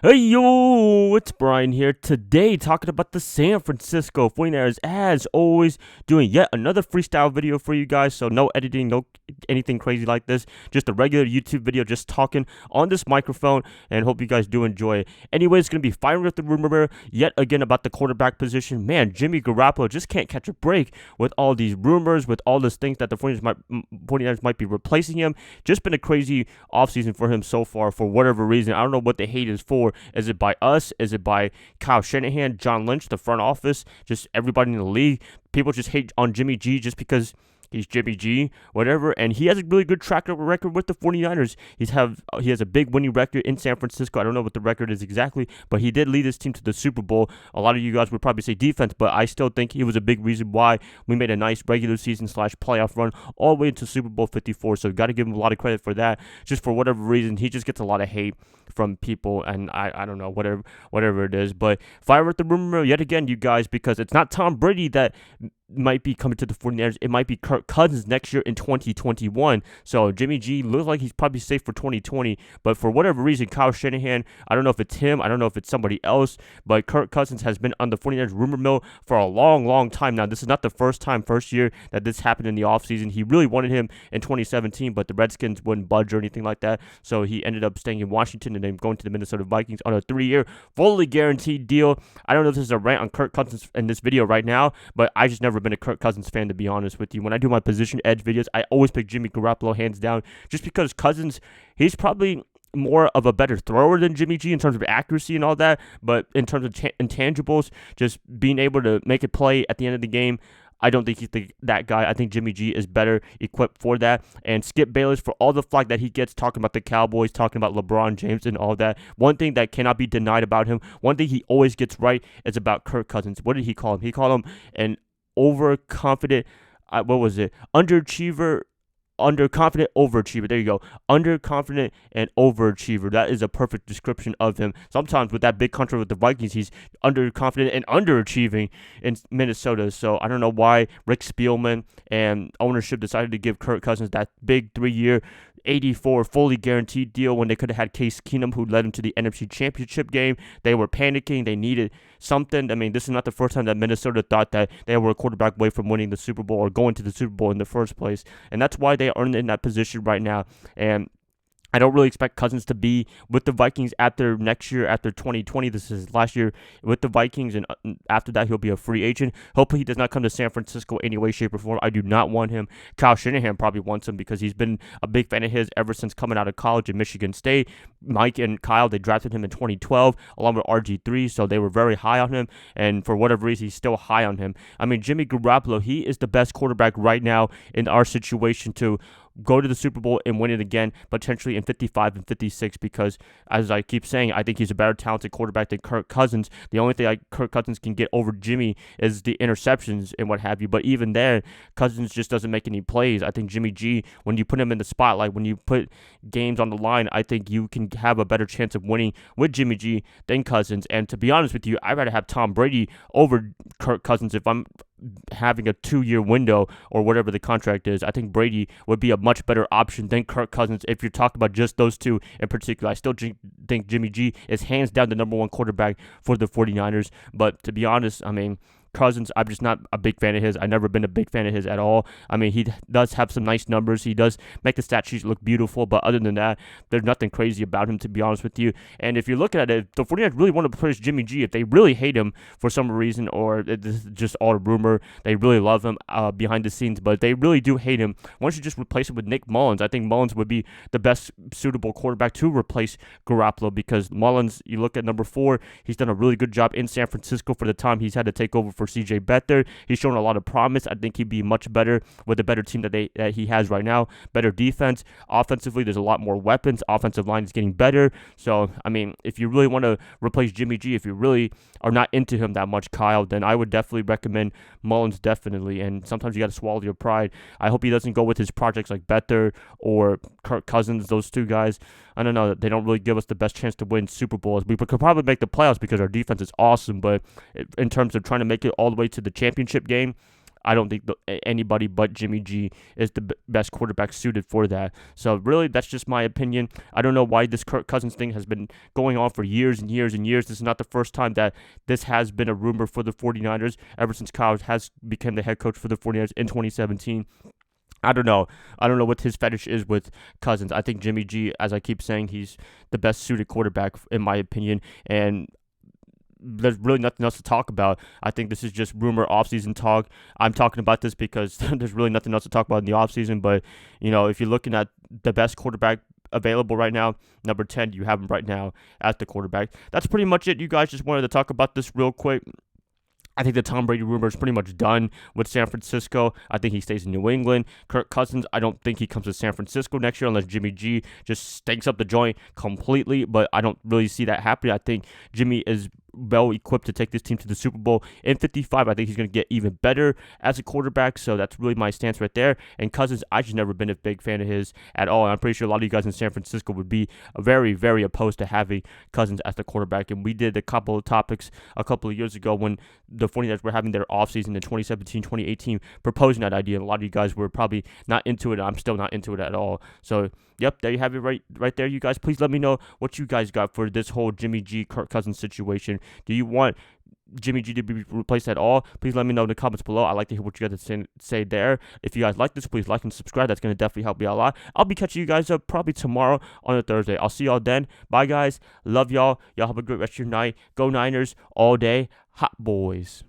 Hey yo, it's Brian here today talking about the San Francisco 49ers as always, doing yet another freestyle video for you guys. So no editing, no anything crazy like this, just a regular YouTube video, just talking on this microphone, and hope you guys do enjoy it. Anyway, it's going to be firing with the rumor yet again about the quarterback position. Man, Jimmy Garoppolo just can't catch a break with all these rumors, with all these things that the 49ers might be replacing him. Just been a crazy offseason for him so far for whatever reason. I don't know what the hate is for. Is it by us? Is it by Kyle Shanahan, John Lynch, the front office, just everybody in the league? People just hate on Jimmy G just because he's Jimmy G, whatever, and he has a really good track record with the 49ers. He has a big winning record in San Francisco. I don't know what the record is exactly, but he did lead his team to the Super Bowl. A lot of you guys would probably say defense, but I still think he was a big reason why we made a nice regular season / playoff run all the way into Super Bowl 54. So got to give him a lot of credit for that. Just for whatever reason, he just gets a lot of hate from people, and I don't know, whatever it is. But fire with the rumor yet again, you guys, because it's not Tom Brady that might be coming to the 49ers. It might be Kirk Cousins next year in 2021. So Jimmy G looks like he's probably safe for 2020. But for whatever reason, Kyle Shanahan, I don't know if it's him, I don't know if it's somebody else, but Kirk Cousins has been on the 49ers rumor mill for a long time now. This is not the first year that this happened in the offseason. He really wanted him in 2017, but the Redskins wouldn't budge or anything like that. So he ended up staying in Washington and then going to the Minnesota Vikings on a 3-year, fully guaranteed deal. I don't know if this is a rant on Kirk Cousins in this video right now, but I just never been a Kirk Cousins fan, to be honest with you. When I do my position edge videos, I always pick Jimmy Garoppolo hands down, just because Cousins, he's probably more of a better thrower than Jimmy G in terms of accuracy and all that, but in terms of intangibles, just being able to make a play at the end of the game, I don't think he's that guy. I think Jimmy G is better equipped for that. And Skip Bayless, for all the flack that he gets talking about the Cowboys, talking about LeBron James and all that, one thing that cannot be denied about him, one thing he always gets right is about Kirk Cousins. What did he call him? He called him an overconfident, underachiever, underconfident overachiever. There you go. Underconfident and overachiever. That is a perfect description of him. Sometimes with that big contract with the Vikings, he's underconfident and underachieving in Minnesota. So I don't know why Rick Spielman and ownership decided to give Kirk Cousins that big 3-year 84 fully guaranteed deal when they could have had Case Keenum, who led them to the NFC Championship game. They were panicking. They needed something. I mean, this is not the first time that Minnesota thought that they were a quarterback away from winning the Super Bowl or going to the Super Bowl in the first place. And that's why they are in that position right now. And I don't really expect Cousins to be with the Vikings after next year, after 2020. This is last year with the Vikings, and after that, he'll be a free agent. Hopefully, he does not come to San Francisco any way, shape, or form. I do not want him. Kyle Shanahan probably wants him because he's been a big fan of his ever since coming out of college in Michigan State. Mike and Kyle, they drafted him in 2012 along with RG3, so they were very high on him, and for whatever reason, he's still high on him. I mean, Jimmy Garoppolo, he is the best quarterback right now in our situation to go to the Super Bowl and win it again, potentially in 55 and 56, because, as I keep saying, I think he's a better talented quarterback than Kirk Cousins. The only thing Kirk Cousins can get over Jimmy is the interceptions and what have you, but even there, Cousins just doesn't make any plays. I think Jimmy G, when you put him in the spotlight, when you put games on the line, I think you can have a better chance of winning with Jimmy G than Cousins. And to be honest with you, I'd rather have Tom Brady over Kirk Cousins if I'm having a 2-year window or whatever the contract is. I think Brady would be a much better option than Kirk Cousins if you're talking about just those two in particular. I still think Jimmy G is hands down the number one quarterback for the 49ers. But to be honest, I mean, Cousins, I'm just not a big fan of his. I've never been a big fan of his at all. I mean, he does have some nice numbers. He does make the stat sheet look beautiful, but other than that, there's nothing crazy about him, to be honest with you. And if you're looking at it, the 49ers really want to push Jimmy G. If they really hate him for some reason, or this is just all a rumor, they really love him behind the scenes, but they really do hate him. Why don't you just replace him with Nick Mullins? I think Mullins would be the best suitable quarterback to replace Garoppolo, because Mullins, you look at number 4, he's done a really good job in San Francisco for the time he's had to take over for CJ Beathard. He's shown a lot of promise. I think he'd be much better with a better team that he has right now. Better defense. Offensively, there's a lot more weapons. Offensive line is getting better. So, I mean, if you really want to replace Jimmy G, if you really are not into him that much, Kyle, then I would definitely recommend Mullins, definitely. And sometimes you got to swallow your pride. I hope he doesn't go with his projects like Beathard or Kirk Cousins, those two guys. I don't know. They don't really give us the best chance to win Super Bowls. We could probably make the playoffs because our defense is awesome, but in terms of trying to make it all the way to the championship game, I don't think anybody but Jimmy G is the best quarterback suited for that. So really, that's just my opinion. I don't know why this Kirk Cousins thing has been going on for years and years and years. This is not the first time that this has been a rumor for the 49ers ever since Kyle has become the head coach for the 49ers in 2017. I don't know. I don't know what his fetish is with Cousins. I think Jimmy G, as I keep saying, he's the best suited quarterback in my opinion. And there's really nothing else to talk about. I think this is just rumor offseason talk. I'm talking about this because there's really nothing else to talk about in the offseason. But, if you're looking at the best quarterback available right now, number 10, you have him right now as the quarterback. That's pretty much it. You guys just wanted to talk about this real quick. I think the Tom Brady rumor is pretty much done with San Francisco. I think he stays in New England. Kirk Cousins, I don't think he comes to San Francisco next year unless Jimmy G just stinks up the joint completely, but I don't really see that happening. I think Jimmy is well equipped to take this team to the Super Bowl in 55. I think he's going to get even better as a quarterback, so that's really my stance right there. And Cousins, I've just never been a big fan of his at all. And I'm pretty sure a lot of you guys in San Francisco would be very, very opposed to having Cousins as the quarterback. And we did a couple of topics a couple of years ago when the 49ers were having their offseason in 2017, 2018, proposing that idea. And a lot of you guys were probably not into it. I'm still not into it at all. So, yep, there you have it right there, you guys. Please let me know what you guys got for this whole Jimmy G, Kirk Cousins situation. Do you want Jimmy G to be replaced at all? Please let me know in the comments below. I'd like to hear what you guys say there. If you guys like this, please like and subscribe. That's going to definitely help me out a lot. I'll be catching you guys up probably tomorrow on a Thursday. I'll see y'all then. Bye, guys. Love y'all. Y'all have a great rest of your night. Go Niners all day. Hot boys.